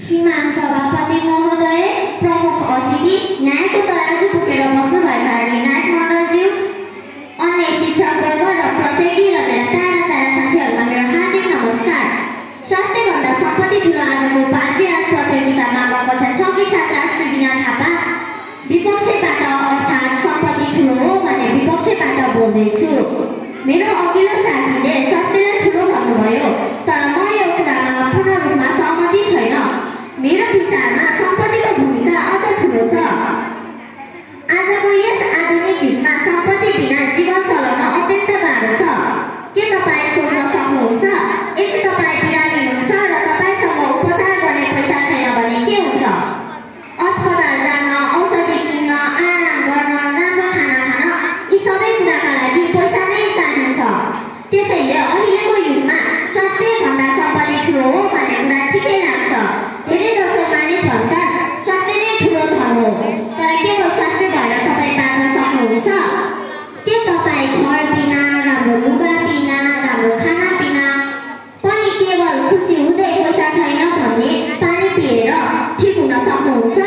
श्रीमान सभापति महोदय, प्रमुख अतिथि, न्यायको तराजु बोकेर बस्नुभएका नायक मण्डलज्यू, अन्य शिक्षकवर्ग र प्रतियोगी र मेरा प्यारा साथीहरूलाई मेरो हार्दिक नमस्कार। स्वास्थ्यभन्दा सम्पत्ति ठुलो आजको बालविहार प्रतियोगितामा म कक्षा 6 की छात्रा श्रीविना थापा विपक्षबाट अर्थात् सम्पत्ति ठुलो हो भन्ने विपक्षबाट बोल्दैछु। मेरो अघिल्लो साथीले स्वास्थ्यलाई ठुलो भन्नुभयो, तर म यो कुरामा पूर्ण रूपमा सहमति छैन। मेरो विचारमा सम्पत्तिको भूमिका अझ ठुलो छ। आजको यस आधुनिक युगमा सम्पत्ति बिना जीवन चलाउन अत्यन्त गाह्रो छ। के तपाईँ सोच्न सक्नुहुन्छ, यदि तपाईँ बिरामी हुनुहुन्छ र तपाईँसँग उपचार गर्ने पैसा छैन भने के हुन्छ? अस्पताल जान, औषधि किन्न, आराम गर्न, राम्रो खाना खान, यी सबै कुराका लागि पैसा नै चाहिन्छ। त्यसैले अहिलेको युगमा स्वास्थ्यभन्दा सम्पत्ति ठुलो हो भन्ने कुरा ठिकै लाग्छ। धेरैजसो मानिस भन्छन् स्वास्थ्य नै ठुलो धन हो, तर केवल स्वास्थ्य भएर तपाईँ बाँच्न सक्नुहुन्छ? के तपाईँ घर बिना, राम्रो लुगा बिना, राम्रो खाना बिना पनि केवल खुसी हुँदै पैसा छैन भन्ने पानी पिएर ठिक हुन सक्नुहुन्छ?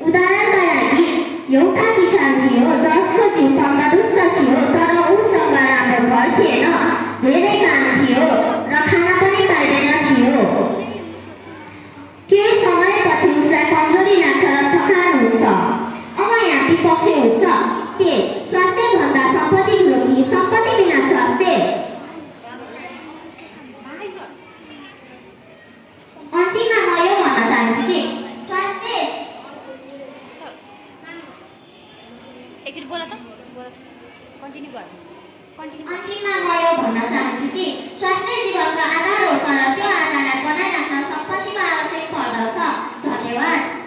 उदाहरणका लागि एउटा किसान थियो जसको जिउ तन्दुरुस्त थियो, तर उसँग राम्रो घर थिएन, धेरै काम थियो र खाना पनि पाइँदैन थियो। केही समयपछि उसलाई कमजोरी लाग्छ र थकान हुन्छ। अब यहाँ विपक्ष हुन्छ, के स्वास्थ्यभन्दा सम्पत्ति ठुलो कि सम्पत्ति बिना स्वास्थ्य? अन्तिममा म यो भन्न चाहन्छु कि स्वास्थ्य जीवनको आधार हो, तर त्यो आधारलाई बनाइराख्न सम्पत्तिको आवश्यक पर्दछ। धन्यवाद।